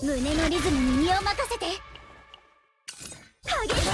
胸のリズムに身を任せて。激しく。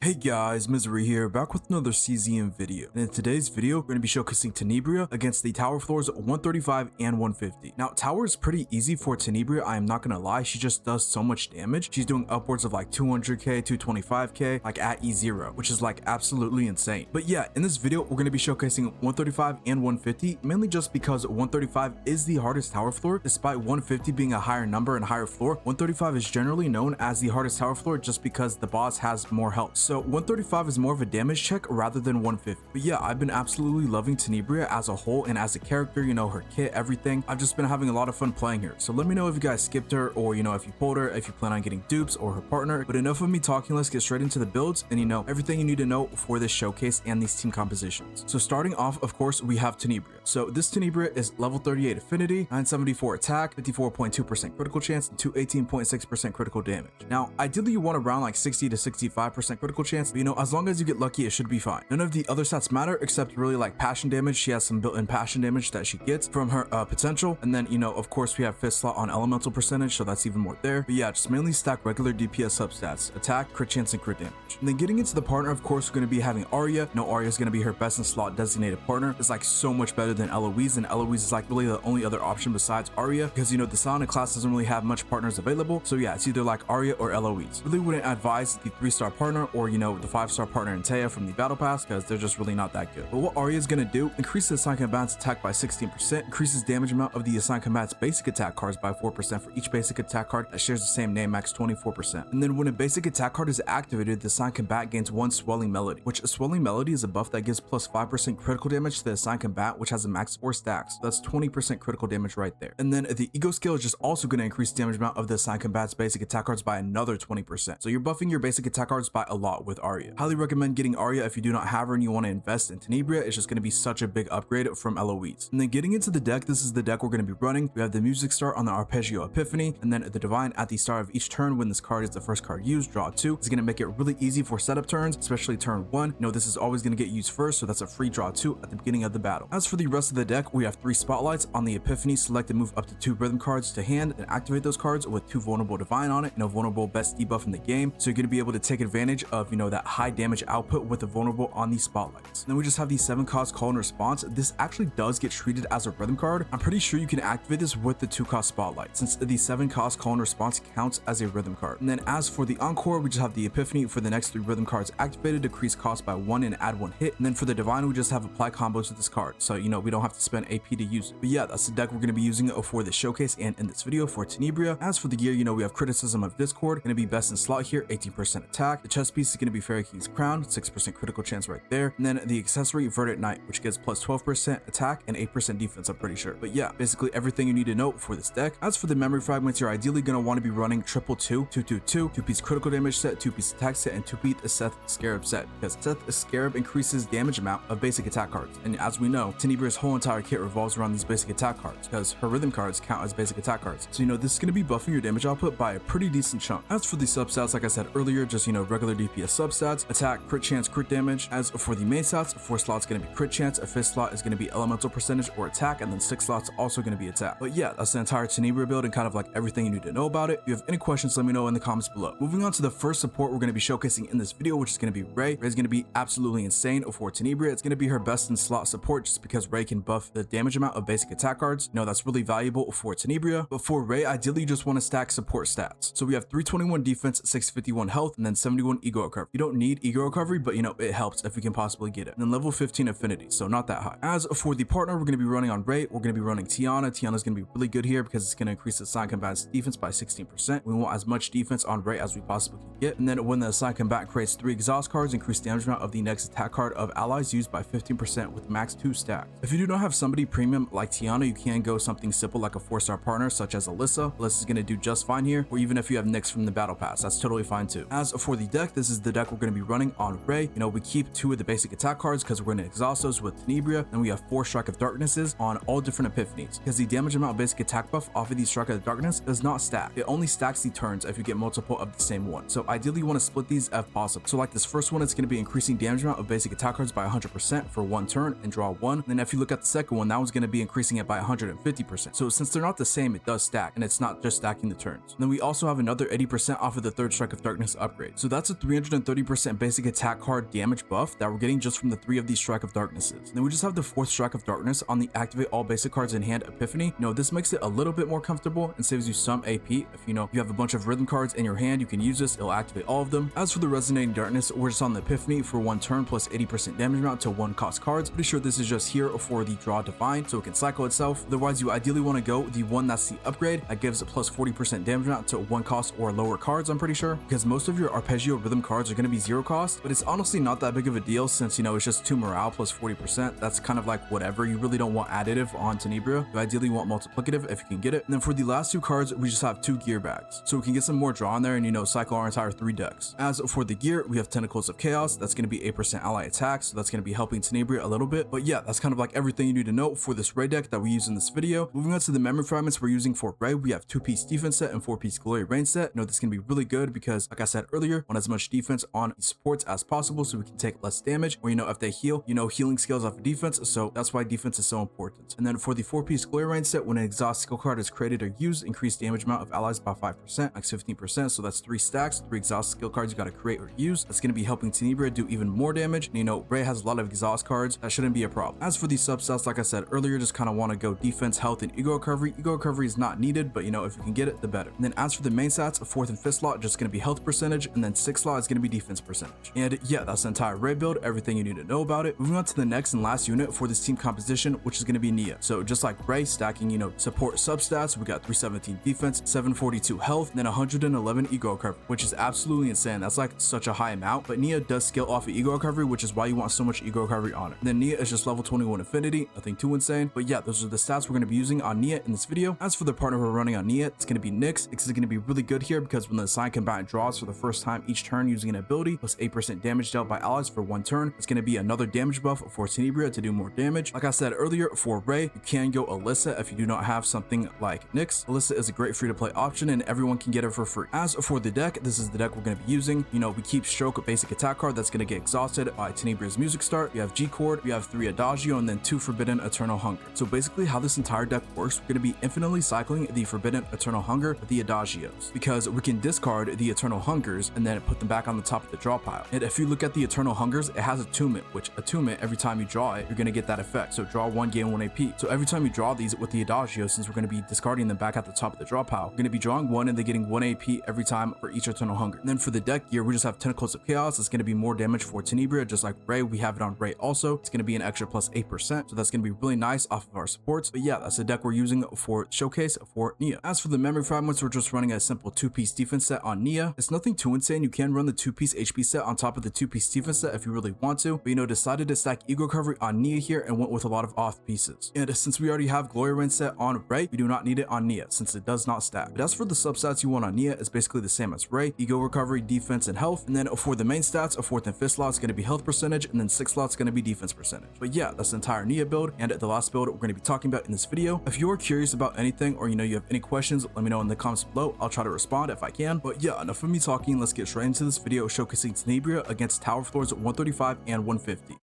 Hey guys, Misery here, back with another CZM video, and in today's video, we're going to be showcasing Tenebria against the tower floors 135 and 150. Now, tower is pretty easy for Tenebria, I am not going to lie, she just does so much damage. She's doing upwards of like 200k, 225k, like at E0, which is like absolutely insane. But yeah, in this video, we're going to be showcasing 135 and 150, mainly just because 135 is the hardest tower floor, despite 150 being a higher number and higher floor. 135 is generally known as the hardest tower floor just because the boss has more health. So 135 is more of a damage check rather than 150. But yeah, I've been absolutely loving Tenebria as a whole and as a character, you know, her kit, everything. I've just been having a lot of fun playing her. So let me know if you guys skipped her, or you know, if you pulled her, if you plan on getting dupes or her partner. But enough of me talking, let's get straight into the builds and you know, everything you need to know for this showcase and these team compositions. So starting off, of course, we have Tenebria. So this Tenebria is level 38 affinity, 974 attack, 54.2% critical chance, and 218.6% critical damage. Now, ideally you want around like 60 to 65% critical chance, but you know, as long as you get lucky, it should be fine. None of the other stats matter except really like passion damage. She has some built-in passion damage that she gets from her potential, and then you know, of course, we have fifth slot on elemental percentage, so that's even more there. But yeah, just mainly stack regular DPS substats: attack, crit chance, and crit damage. And then getting into the partner, of course, we're going to be having Arya. No, Arya is going to be her best in slot designated partner. It's like so much better than Eloise, and Eloise is like really the only other option besides Arya, because you know the Sonic class doesn't really have much partners available. So yeah, it's either like Arya or Eloise. Really wouldn't advise the 3-star partner or you know the 5-star partner in Taya from the battle pass, because they're just really not that good. But what Arya is going to do, increase the assigned combatant's attack by 16%, increases damage amount of the assigned combatant's basic attack cards by 4% for each basic attack card that shares the same name, max 24%. And then when a basic attack card is activated, the assigned combatant gains 1 swelling melody, which a swelling melody is a buff that gives plus 5% critical damage to the assigned combatant, which has a max 4 stacks. So that's 20% critical damage right there. And then the ego skill is just also going to increase damage amount of the assigned combatant's basic attack cards by another 20%. So you're buffing your basic attack cards by a lot with Arya. Highly recommend getting Arya if you do not have her and you want to invest in Tenebria. It's just going to be such a big upgrade from Eloise. And then getting into the deck, this is the deck we're going to be running. We have the music start on the Arpeggio Epiphany, and then the divine at the start of each turn. When this card is the first card used, draw 2. It's going to make it really easy for setup turns, especially turn 1. You know, this is always going to get used first, so that's a free draw 2 at the beginning of the battle. As for the rest of the deck, we have 3 spotlights on the Epiphany. Select and move up to 2 rhythm cards to hand and activate those cards with 2 vulnerable divine on it, you know, vulnerable best debuff in the game. So you're going to be able to take advantage of, you know, that high damage output with the vulnerable on these spotlights. And then we just have the 7 cost call and response. This actually does get treated as a rhythm card. I'm pretty sure you can activate this with the 2 cost spotlight, since the 7 cost call and response counts as a rhythm card. And then as for the encore, we just have the Epiphany for the next 3 rhythm cards activated, decrease cost by 1 and add 1 hit. And then for the divine, we just have apply combos to this card, so you know we don't have to spend AP to use it. But yeah, that's the deck we're going to be using for this showcase and in this video for Tenebria. As for the gear, you know, we have criticism of Discord, going to be best in slot here, 18% attack. The chest piece is going to be Fairy King's crown, 6% critical chance right there. And then the accessory Verdant Knight, which gets plus 12% attack and 8% defense, I'm pretty sure. But yeah, basically everything you need to know for this deck. As for the memory fragments, you're ideally going to want to be running 222, 222, 2-piece critical damage set, 2-piece attack set, and 2-piece Seth Scarab set, because Seth Scarab increases damage amount of basic attack cards. And as we know, Tenebria's whole entire kit revolves around these basic attack cards, because her rhythm cards count as basic attack cards. So you know, this is going to be buffing your damage output by a pretty decent chunk. As for the substats, like I said earlier, just you know, regular DPS substats: attack, crit chance, crit damage. As for the main stats, 4 slots going to be crit chance, a 5th slot is going to be elemental percentage or attack, and then 6 slots also going to be attack. But yeah, that's the entire Tenebria build and kind of like everything you need to know about it. If you have any questions, let me know in the comments below. Moving on to the first support we're going to be showcasing in this video, which is going to be Rei. Rei is going to be absolutely insane for Tenebria. It's going to be her best in slot support just because Rei can buff the damage amount of basic attack cards. You know, that's really valuable for Tenebria. But for Rei, ideally you just want to stack support stats. So we have 321 defense, 651 health, and then 71 ego recovery. You don't need ego recovery, but you know, it helps if we can possibly get it. And then level 15 affinity, so not that high. As for the partner, we're going to be running on Rei. We're going to be running Tiana. Tiana's going to be really good here because it's going to increase the assigned combatant's defense by 16%. We want as much defense on Rei as we possibly can get. And then when the assigned combatant creates 3 exhaust cards, increase damage amount of the next attack card of allies used by 15% with max 2 stacks. If you do not have somebody premium like Tiana, you can go something simple like a 4-star partner such as Alyssa. Alyssa's going to do just fine here, or even if you have Nyx from the battle pass, that's totally fine too. As for the deck, this is the deck we're going to be running on Rei. You know, we keep 2 of the basic attack cards because we're going to exhaust those with Tenebria, and we have 4 Strike of Darknesses on all different epiphanies, because the damage amount basic attack buff off of the Strike of Darkness does not stack. It only stacks the turns if you get multiple of the same one. So ideally you want to split these if possible. So like this first one, it's going to be increasing damage amount of basic attack cards by 100% for 1 turn and draw 1. And then if you look at the second one, that one's going to be increasing it by 150%. So since they're not the same, it does stack, and it's not just stacking the turns. And then we also have another 80% off of the 3rd Strike of Darkness upgrade. So that's a 330% basic attack card damage buff that we're getting just from the 3 of these Strike of Darknesses. And then we just have the 4th Strike of Darkness on the activate all basic cards in hand epiphany. You know, this makes it a little bit more comfortable and saves you some AP. If you know you have a bunch of rhythm cards in your hand, you can use this, it'll activate all of them. As for the Resonating Darkness, we're just on the epiphany for 1 turn plus 80% damage amount to 1 cost cards. Pretty sure this is just here for the draw divine, so it can cycle itself. Otherwise, you ideally want to go the one that's the upgrade that gives a plus 40% damage amount to 1 cost or lower cards, I'm pretty sure, because most of your arpeggio rhythm cards are going to be 0 cost, but it's honestly not that big of a deal since, you know, it's just 2 morale plus 40%. That's kind of like whatever. You really don't want additive on Tenebria. You ideally want multiplicative if you can get it. And then for the last 2 cards, we just have 2 gear bags, so we can get some more draw in there and, you know, cycle our entire 3 decks. As for the gear, we have Tentacles of Chaos. That's going to be 8% ally attack, so that's going to be helping Tenebria a little bit. But yeah, that's kind of like everything you need to know for this Rei deck that we use in this video. Moving on to the memory fragments we're using for Rei, we have 2-piece defense set and 4-piece glory range set. You know, this can be really good because, like I said earlier, want as much defense on the supports as possible so we can take less damage, or, you know, if they heal, you know, healing scales off of defense, so that's why defense is so important. And then for the 4-piece glory range set, when an exhaust skill card is created or used, increase damage amount of allies by 5%, max 15%, so that's 3 stacks, 3 exhaust skill cards you got to create or use. That's going to be helping Tenebria do even more damage. And, you know, Rei has a lot of exhaust cards, that shouldn't be a problem. As for the substats, like I said earlier, just kind of want to go defense, health, and ego recovery. Ego recovery is not needed, but, you know, if you can get it, the better. And then as for the main stats, 4th and 5th slot just going to be health percentage, and then 6th slot is going to be defense percentage. And yeah, that's the entire Rei build, everything you need to know about it. Moving on to the next and last unit for this team composition, which is going to be Nia. So just like Rei, stacking, you know, support substats, we got 317 defense, 742 health, and then 111 ego recovery, which is absolutely insane. That's like such a high amount, but Nia does scale off of ego recovery, which is why you want so much ego recovery on it. And then Nia is just level 21 affinity, nothing too insane. But yeah, those are the stats we're going to be using on Nia in this video. As for the partner we're running on Nia, it's going to be Nyx. Nyx is going to be really good here because when the assigned combatant draws for the first time each turn using an ability, plus 8% damage dealt by allies for 1 turn, it's going to be another damage buff for Tenebria to do more damage. Like I said earlier, for Rei, you can go Alyssa if you do not have something like Nyx. Alyssa is a great free-to-play option and everyone can get it for free. As for the deck, this is the deck we're going to be using. You know, we keep Stroke, a basic attack card that's going to get exhausted by Tenebria's music start. We have G chord, we have 3 Adagio, and then 2 Forbidden Eternal Hunger. So basically how this entire deck works, we're going to be infinitely cycling the Forbidden Eternal Hunger with the Adagios, because we can discard the Eternal Hungers and then put them back on the top of the draw pile. And if you look at the Eternal Hungers, it has attunement, which attunement, every time you draw it, you're going to get that effect. So draw 1, gain 1 AP. So every time you draw these with the Adagio, since we're going to be discarding them back at the top of the draw pile, we're going to be drawing 1 and then getting 1 AP every time for each Eternal Hunger. And then for the deck gear, we just have Tentacles of Chaos. It's going to be more damage for Tenebria, just like Rei. We have it on Rei also. It's going to be an extra plus 8%. So that's going to be really nice off of our supports. But yeah, that's the deck we're using for Showcase for Nia. As for the memory fragments, we're just running a simple 2-piece defense set on Nia. It's nothing too insane. You can run the 2-piece HP set on top of the 2-piece defense set if you really want to. But, you know, decided to stack ego recovery on Nia here and went with a lot of off pieces. And since we already have Glory Range set on Rei, we do not need it on Nia since it does not stack. But as for the substats you want on Nia, it's basically the same as Rei: ego recovery, defense, and health. And then for the main stats, a 4th and 5th slot is going to be health percentage, and then 6th slot is going to be defense percentage. But yeah, that's the entire Nia build and the last build we're going to be talking about in this video. If you're curious about anything, or, you know, you have any questions, let me know in the comments below. I'll try to respond if I can. But yeah, enough of me talking. Let's get straight into this video showcasing Tenebria against Tower Floors 135 and 150.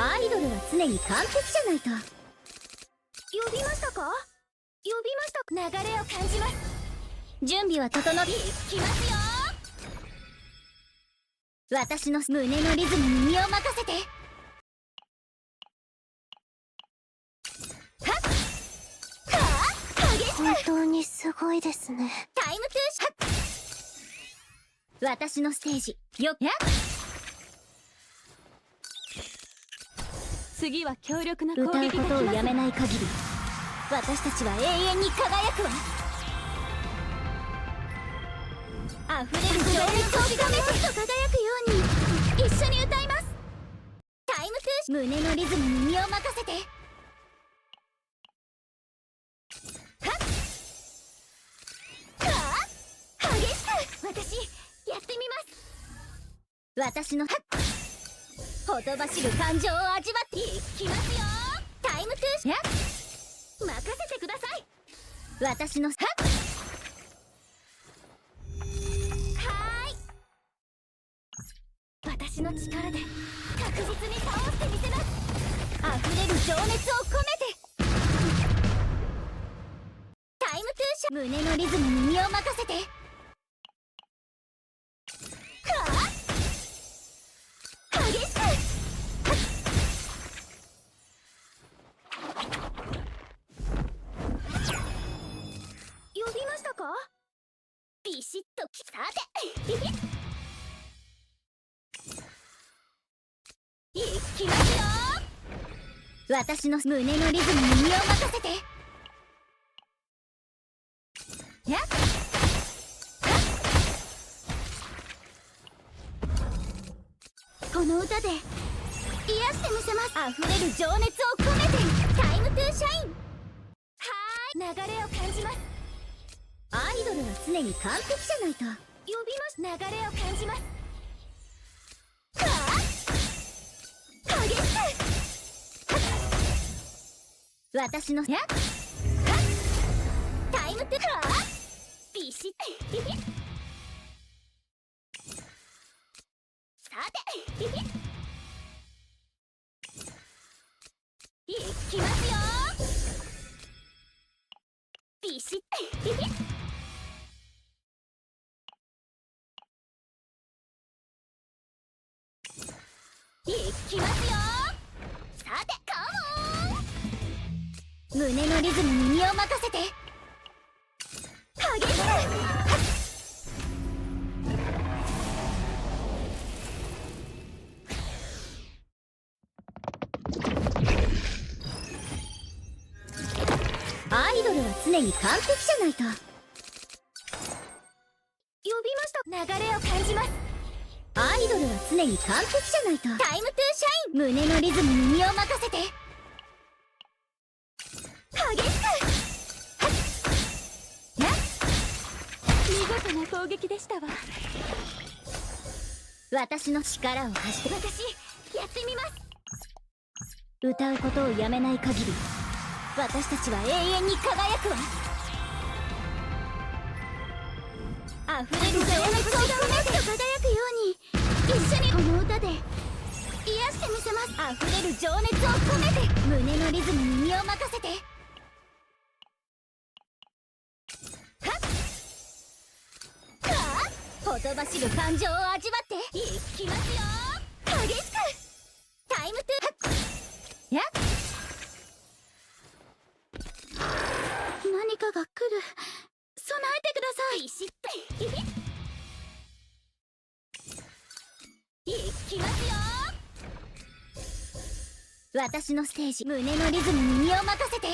アイドルは常に完璧じゃないと。呼びましたか？呼びました。流れを感じます。準備は整ってきますよ。私の胸のリズムに身を任せて。はっはあ、激しく。本当にすごいですね。タイムトゥーシャッ。私のステージよっ。次は強力な攻撃が来ます。歌うことをやめない限り、私たちは永遠に輝くわ。溢れる情熱を深めて輝くように一緒に歌います。タイムトゥーシ胸のリズムに身を任せて。はっは私のほとばしる感情を味わっていきますよ。タイムトゥー任せてください。私のはーい、私の力で確実に倒してみせます。溢れる情熱を込めてタイムトゥーシャ胸のリズムに身を任せて。激しく呼びましたか。ビシッとさていきますよ。私の胸のリズムに身を任せて。やっこの歌で癒してみせます。溢れる情熱を込めてタイムトゥーシャイン。はーい、流れを感じます。アイドルは常に完璧じゃないと。呼びます。流れを感じます。激しく私のタイムトゥービシッさていきますよ。ビシッいきますよ。さてカモン。胸のリズムに身を任せて。激しくアイドルは常に完璧じゃないと。呼びました。流れを感じます。アイドルは常に完璧じゃないと。タイムトゥーシャイン。胸のリズムに身を任せて。激しく見事な攻撃でしたわ。私の力を貸して。私やってみます。歌うことをやめない限り私たちは永遠に輝くわ。溢れる情熱を込めて輝くように一緒にこの歌で癒してみせます。溢れる情熱を込めて胸のリズムに身を任せて。ほとばしる感情を味わっていきますよ。激しくタイムトゥーやっ何かが来る。備えてください。ビシッといきますよ。私のステージ胸のリズムに身を任せて。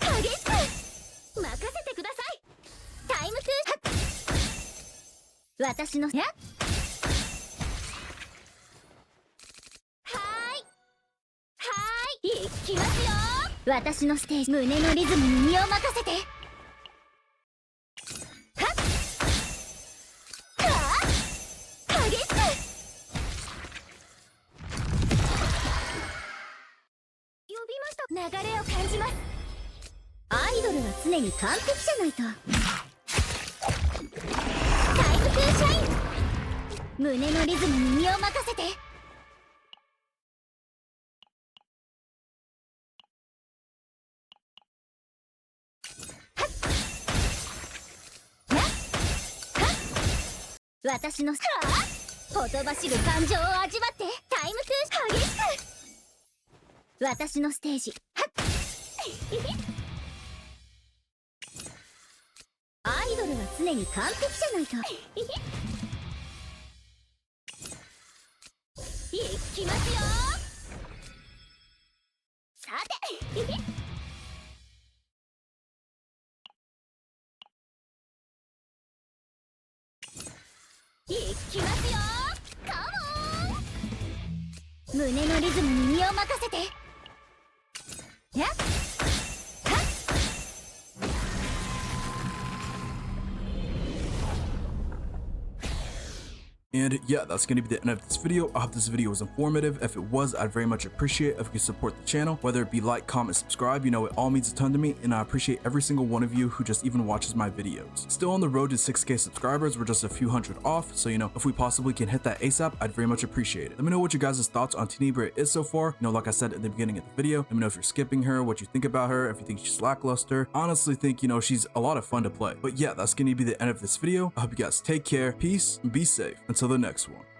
激しく任せてください。タイムトゥー私のやっいきますよ。私のステージ胸のリズムに身を任せて。激しく呼びました。流れを感じます。アイドルは常に完璧じゃないと。タイムトゥーシャイン。胸のリズムに身を任せて。私のほとばしる感情を味わってタイムトゥー激しく私のステージアイドルは常に完璧じゃないと。いきますよ。さていきますよ。カモン。胸のリズムに身を任せて。やっ And yeah, that's going to be the end of this video. I hope this video was informative. If it was, I'd very much appreciate if you could support the channel, whether it be like, comment, subscribe. You know, it all means a ton to me, and I appreciate every single one of you who just even watches my videos. Still on the road to 6K subscribers. We're just a few hundred off, so you know, if we possibly can hit that ASAP, I'd very much appreciate it. Let me know what your guys' thoughts on Tenebria is so far. You know, like I said at the beginning of the video, let me know if you're skipping her, what you think about her, if you think she's lackluster. Honestly think, you know, she's a lot of fun to play. But yeah, that's going to be the end of this video. I hope you guys take care, peace, and be safe. Until the next one.